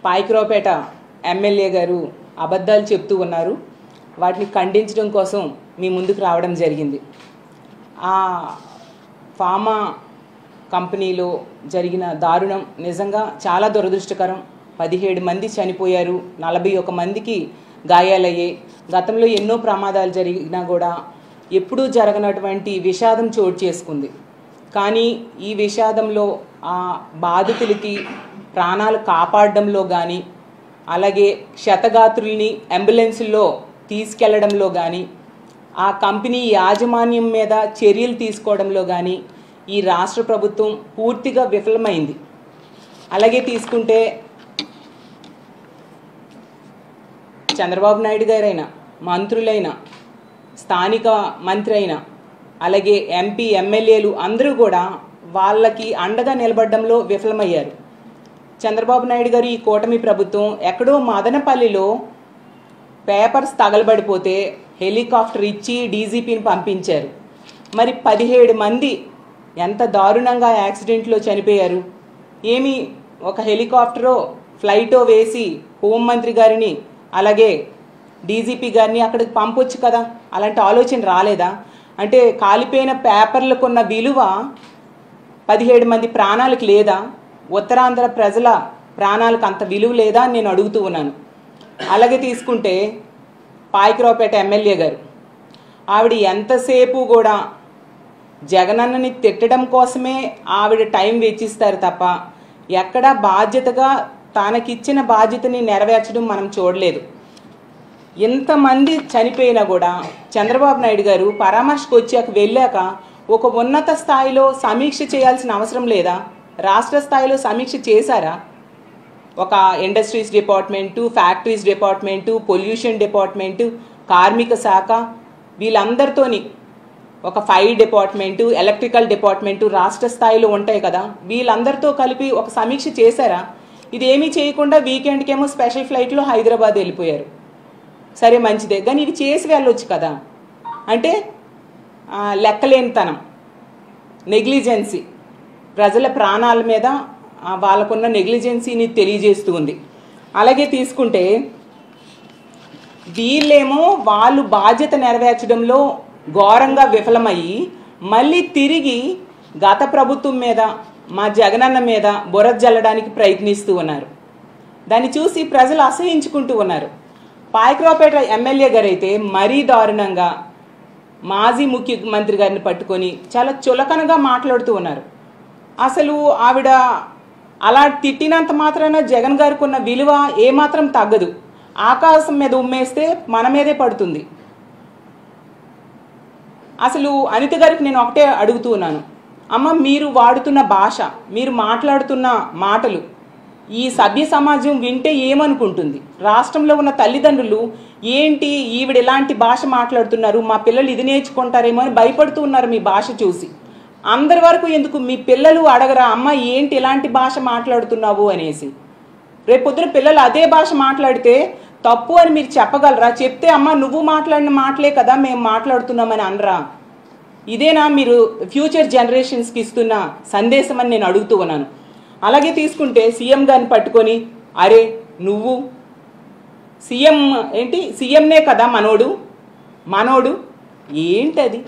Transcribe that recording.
Payakaraopeta MLA గారు అబద్ధాలు చెప్తూ ఉన్నారు. వాటిని ఖండించడం కోసం మీ ముందుకు రావడం జరిగింది. ఆ ఫార్మా కంపెనీలో జరిగిన దారుణం నిజంగా చాలా దురదృష్టకరం. 17 మంది చనిపోయారు, 41 మందికి గాయాలయ్యాయి. గతంలో ఎన్నో ప్రమాదాలు జరిగినా కూడా ఎప్పుడూ జరగనటువంటి విషాదం చోటు చేసుకుంది. కానీ ఈ విషాదంలో ఆ బాధితులకి ప్రాణాలు కాపాడడంలో కానీ, అలాగే క్షతగాత్రుల్ని అంబులెన్సుల్లో తీసుకెళ్లడంలో కానీ, ఆ కంపెనీ యాజమాన్యం మీద చర్యలు తీసుకోవడంలో కానీ ఈ రాష్ట్ర ప్రభుత్వం పూర్తిగా విఫలమైంది. అలాగే తీసుకుంటే చంద్రబాబు నాయుడు గారైనా, మంత్రులైనా, స్థానిక మంత్రి అయినా, అలాగే ఎంపీ ఎమ్మెల్యేలు అందరూ కూడా వాళ్ళకి అండగా నిలబడడంలో విఫలమయ్యారు. చంద్రబాబు నాయుడు గారు ఈ కూటమి ప్రభుత్వం ఎక్కడో మదనపల్లిలో పేపర్స్ తగలబడిపోతే హెలికాప్టర్ ఇచ్చి డీజీపీని పంపించారు. మరి 17 మంది ఎంత దారుణంగా యాక్సిడెంట్లో చనిపోయారు. ఏమి ఒక హెలికాప్టరో ఫ్లైటో వేసి హోంమంత్రి గారిని అలాగే డీజీపీ గారిని అక్కడికి పంపొచ్చు కదా, అలాంటి ఆలోచన రాలేదా? అంటే కాలిపోయిన పేపర్లకున్న విలువ 17 మంది ప్రాణాలకు లేదా? ఉత్తరాంధ్ర ప్రజల ప్రాణాలకు అంత విలువ లేదా అని నేను అడుగుతూ ఉన్నాను. అలాగే తీసుకుంటే పాయకరావుపేట ఎమ్మెల్యే గారు, ఆవిడ ఎంతసేపు కూడా జగనన్నని తిట్టడం కోసమే ఆవిడ టైం వెచ్చిస్తారు తప్ప ఎక్కడా బాధ్యతగా తనకిచ్చిన బాధ్యతని నెరవేర్చడం మనం చూడలేదు. ఎంతమంది చనిపోయినా కూడా చంద్రబాబు నాయుడు గారు పరామర్శకు వెళ్ళాక ఒక ఉన్నత స్థాయిలో సమీక్ష చేయాల్సిన అవసరం లేదా? రాష్ట్ర స్థాయిలో సమీక్ష చేశారా? ఒక industries department, factories department, pollution department, కార్మిక శాఖ వీళ్ళందరితోని ఒక ఫైర్ డిపార్ట్మెంటు, ఎలక్ట్రికల్ డిపార్ట్మెంటు రాష్ట్ర స్థాయిలో ఉంటాయి కదా, వీళ్ళందరితో కలిపి ఒక సమీక్ష చేశారా? ఇది ఏమీ చేయకుండా వీకెండ్కేమో స్పెషల్ ఫ్లైట్లో హైదరాబాద్ వెళ్ళిపోయారు. సరే మంచిదే, కానీ ఇవి చేసి వెళ్ళొచ్చు కదా. అంటే లెక్కలేనితనం, నెగ్లిజెన్సీ, ప్రజల ప్రాణాల మీద వాళ్ళకున్న నెగ్లిజెన్సీని తెలియజేస్తూ ఉంది. అలాగే తీసుకుంటే వీళ్ళేమో వాళ్ళు బాధ్యత నెరవేర్చడంలో ఘోరంగా విఫలమయ్యి మళ్ళీ తిరిగి గత ప్రభుత్వం మీద, మా జగనన్న మీద బురద జల్లడానికి ప్రయత్నిస్తూ ఉన్నారు. దాన్ని చూసి ప్రజలు అసహించుకుంటూ ఉన్నారు. పాయకరావుపేట ఎమ్మెల్యే గారు అయితే మరీ దారుణంగా మాజీ ముఖ్యమంత్రి గారిని పట్టుకొని చాలా చులకనగా మాట్లాడుతూ ఉన్నారు. అసలు ఆవిడ అలా తిట్టినంత మాత్రాన జగన్ గారికి ఉన్న విలువ ఏమాత్రం తగ్గదు. ఆకాశం మీద ఉమ్మేస్తే మన మీదే పడుతుంది. అసలు అనిత గారికి నేను ఒకటే అడుగుతూ ఉన్నాను, అమ్మ మీరు వాడుతున్న భాష, మీరు మాట్లాడుతున్న మాటలు ఈ సభ్య సమాజం వింటే ఏమనుకుంటుంది? రాష్ట్రంలో ఉన్న తల్లిదండ్రులు ఏంటి ఈవిడ ఇలాంటి భాష మాట్లాడుతున్నారు, మా పిల్లలు ఇది నేర్చుకుంటారేమో అని భయపడుతూ ఉన్నారు మీ భాష చూసి. అందరి వరకు ఎందుకు మీ పిల్లలు అడగరా, అమ్మ ఏంటి ఇలాంటి భాష మాట్లాడుతున్నావు అనేసి? రేపొద్దున పిల్లలు అదే భాష మాట్లాడితే తప్పు అని మీరు చెప్పగలరా? చెప్తే అమ్మ నువ్వు మాట్లాడిన మాటలే కదా మేము మాట్లాడుతున్నామని అనరా? ఇదేనా మీరు ఫ్యూచర్ జనరేషన్స్కి ఇస్తున్న సందేశం అని నేను అడుగుతూ ఉన్నాను. అలాగే తీసుకుంటే సీఎం గారిని పట్టుకొని అరే నువ్వు సీఎం ఏంటి, సీఎంనే కదా మనోడు ఏంటది?